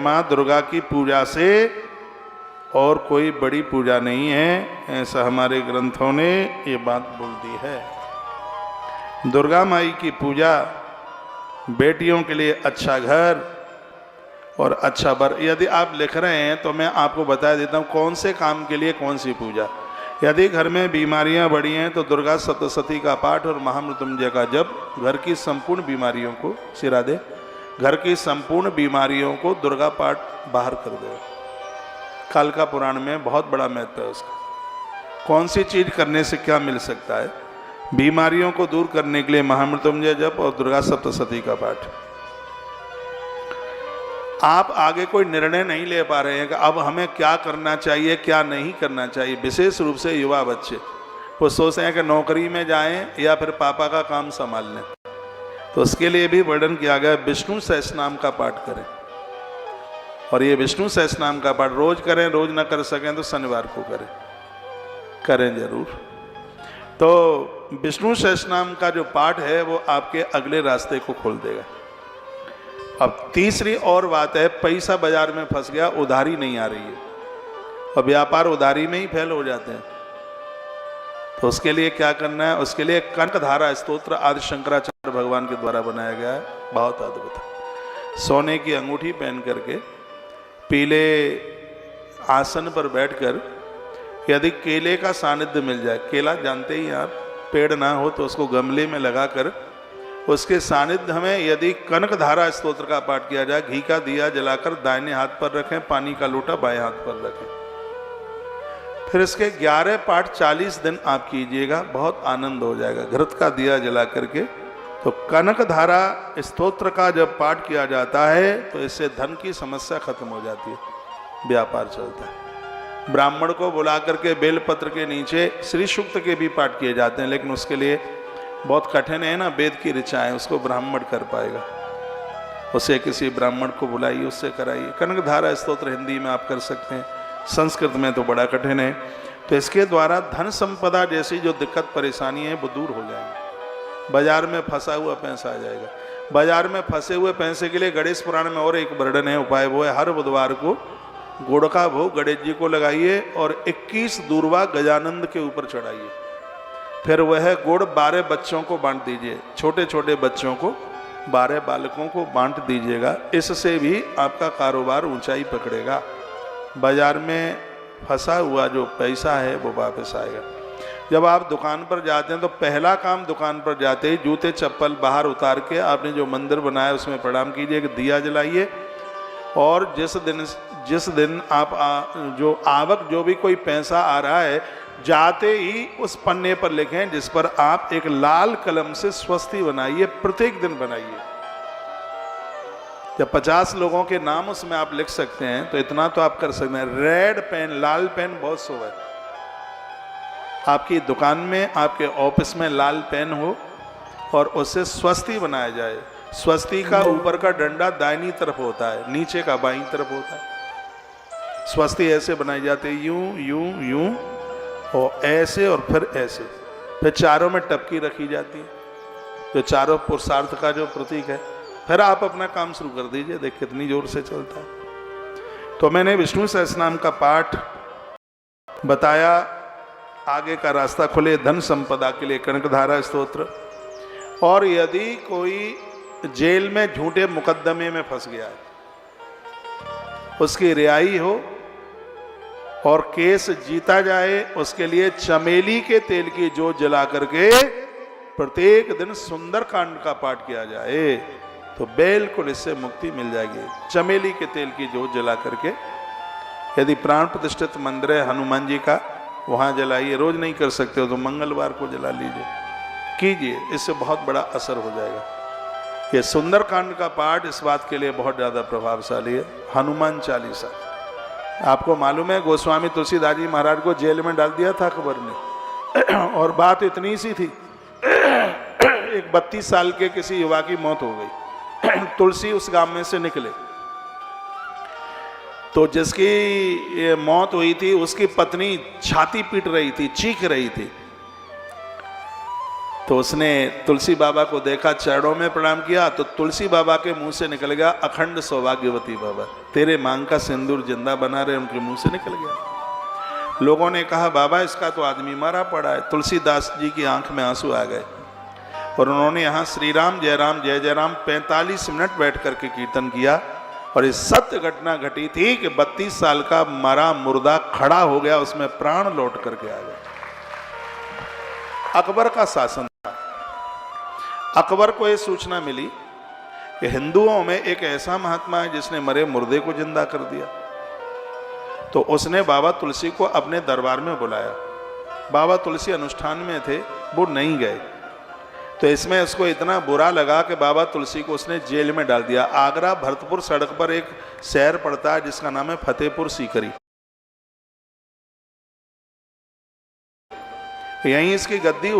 माँ दुर्गा की पूजा से और कोई बड़ी पूजा नहीं है, ऐसा हमारे ग्रंथों ने ये बात बोल दी है। दुर्गा माई की पूजा बेटियों के लिए अच्छा घर और अच्छा वर। यदि आप लिख रहे हैं तो मैं आपको बता देता हूँ कौन से काम के लिए कौन सी पूजा। यदि घर में बीमारियां बढ़ी हैं तो दुर्गा सप्तशती का पाठ और महामृत्युंजय का जप घर की संपूर्ण बीमारियों को सिरा दे, घर की संपूर्ण बीमारियों को दुर्गा पाठ बाहर कर दे। कालिका पुराण में बहुत बड़ा महत्व है उसका। कौन सी चीज करने से क्या मिल सकता है? बीमारियों को दूर करने के लिए महामृत्युंजय जप और दुर्गा सप्तशती का पाठ। आप आगे कोई निर्णय नहीं ले पा रहे हैं कि अब हमें क्या करना चाहिए क्या नहीं करना चाहिए। विशेष रूप से युवा बच्चे वो सोचते हैं कि नौकरी में जाएं या फिर पापा का काम संभाल लें, तो उसके लिए भी वर्णन किया गया विष्णु सहस्रनाम का पाठ करें। और ये विष्णु सहस्रनाम का पाठ रोज करें, रोज ना कर सकें तो शनिवार को करें जरूर। तो विष्णु सहस्रनाम का जो पाठ है वो आपके अगले रास्ते को खोल देगा। अब तीसरी और बात है, पैसा बाजार में फंस गया, उधारी नहीं आ रही है और व्यापार उधारी में ही फेल हो जाते हैं, तो उसके लिए क्या करना है? उसके लिए कनकधारा स्तोत्र आदि शंकराचार्य भगवान के द्वारा बनाया गया है, बहुत अद्भुत। सोने की अंगूठी पहन करके पीले आसन पर बैठकर यदि केले का सानिध्य मिल जाए, केला जानते ही आप, पेड़ ना हो तो उसको गमले में लगाकर उसके सानिध्य में यदि कनकधारा स्तोत्र का पाठ किया जाए, घी का दिया जलाकर दाहिने हाथ पर रखें, पानी का लोटा बाएं हाथ पर रखें, फिर इसके 11 पाठ 40 दिन आप कीजिएगा, बहुत आनंद हो जाएगा। घृत का दिया जला करके तो कनकधारा स्तोत्र का जब पाठ किया जाता है तो इससे धन की समस्या खत्म हो जाती है, व्यापार चलता है। ब्राह्मण को बुला करके बेलपत्र के नीचे श्री सूक्त के भी पाठ किए जाते हैं, लेकिन उसके लिए बहुत कठिन है ना, वेद की ऋचा है, उसको ब्राह्मण कर पाएगा। उसे किसी ब्राह्मण को बुलाइए, उससे कराइए। कनकधारा स्तोत्र हिंदी में आप कर सकते हैं, संस्कृत में तो बड़ा कठिन है। तो इसके द्वारा धन संपदा जैसी जो दिक्कत परेशानी है वो दूर हो जाएगी। बाजार में फंसा हुआ पैसा आ जाएगा। बाजार में फंसे हुए पैसे के लिए गणेश पुराण में और एक वर्णन है, उपाय वो है हर बुधवार को गुड़ का भोग गणेश जी को लगाइए और 21 दूर्वा गजानंद के ऊपर चढ़ाइए। फिर वह गुड़ 12 बच्चों को बांट दीजिए, छोटे छोटे बच्चों को 12 बालकों को बांट दीजिएगा। इससे भी आपका कारोबार ऊंचाई पकड़ेगा। बाजार में फंसा हुआ जो पैसा है वो वापस आएगा। जब आप दुकान पर जाते हैं तो पहला काम दुकान पर जाते ही जूते चप्पल बाहर उतार के आपने जो मंदिर बनाया उसमें प्रणाम कीजिए, दिया जलाइए। और जिस दिन आप जो आवक जो भी कोई पैसा आ रहा है जाते ही उस पन्ने पर लिखें जिस पर आप एक लाल कलम से स्वस्ति बनाइए, प्रत्येक दिन बनाइए। जब 50 लोगों के नाम उसमें आप लिख सकते हैं तो इतना तो आप कर सकते हैं। रेड पेन, लाल पेन बहुत शुभ है। आपकी दुकान में, आपके ऑफिस में लाल पेन हो और उससे स्वस्ति बनाया जाए। स्वस्ति का ऊपर का डंडा दाहिनी तरफ होता है, नीचे का बाईं तरफ होता है। स्वस्ति ऐसे बनाई जाती है, यूं यूं यूं और ऐसे और फिर ऐसे, फिर चारों में टपकी रखी जाती है जो चारों पुरुषार्थ का जो प्रतीक है। फिर आप अपना काम शुरू कर दीजिए, देख कितनी जोर से चलता है। तो मैंने विष्णु सहस्रनाम का पाठ बताया, आगे का रास्ता खुले धन संपदा के लिए कनकधारा स्तोत्र। और यदि कोई जेल में झूठे मुकदमे में फंस गया है, उसकी रिहाई हो और केस जीता जाए, उसके लिए चमेली के तेल की जोत जला करके प्रत्येक दिन सुंदरकांड का पाठ किया जाए तो बिल्कुल इससे मुक्ति मिल जाएगी। चमेली के तेल की जोत जला करके, यदि प्राण प्रतिष्ठित मंदिर है हनुमान जी का, वहाँ जलाइए। रोज नहीं कर सकते हो तो मंगलवार को जला लीजिए, कीजिए, इससे बहुत बड़ा असर हो जाएगा। ये सुंदरकांड का पाठ इस बात के लिए बहुत ज़्यादा प्रभावशाली है। हनुमान चालीसा, आपको मालूम है गोस्वामी तुलसीदास जी महाराज को जेल में डाल दिया था अकबर ने, और बात इतनी सी थी, एक 32 साल के किसी युवा की मौत हो गई। तुलसी उस गांव में से निकले तो जिसकी ये मौत हुई थी उसकी पत्नी छाती पीट रही थी, चीख रही थी। तो उसने तुलसी बाबा को देखा, चरणों में प्रणाम किया, तो तुलसी बाबा के मुंह से निकल गया अखंड सौभाग्यवती बाबा, तेरे मांग का सिंदूर जिंदा बना रहे, उनके मुंह से निकल गया। लोगों ने कहा बाबा इसका तो आदमी मारा पड़ा है। तुलसीदास जी की आंख में आंसू आ गए और उन्होंने यहाँ श्री राम जय जय राम 45 मिनट बैठ करके कीर्तन किया। और इस सत्य घटना घटी थी कि 32 साल का मरा मुर्दा खड़ा हो गया, उसमें प्राण लौट करके आ गए। अकबर का शासन था। अकबर को यह सूचना मिली कि हिंदुओं में एक ऐसा महात्मा है जिसने मरे मुर्दे को जिंदा कर दिया। तो उसने बाबा तुलसी को अपने दरबार में बुलाया। बाबा तुलसी अनुष्ठान में थे, वो नहीं गए। तो इसमें उसको इतना बुरा लगा कि बाबा तुलसी को उसने जेल में डाल दिया। आगरा भरतपुर सड़क पर एक शहर पड़ता है जिसका नाम है फतेहपुर सीकरी, यहीं इसकी गद्दी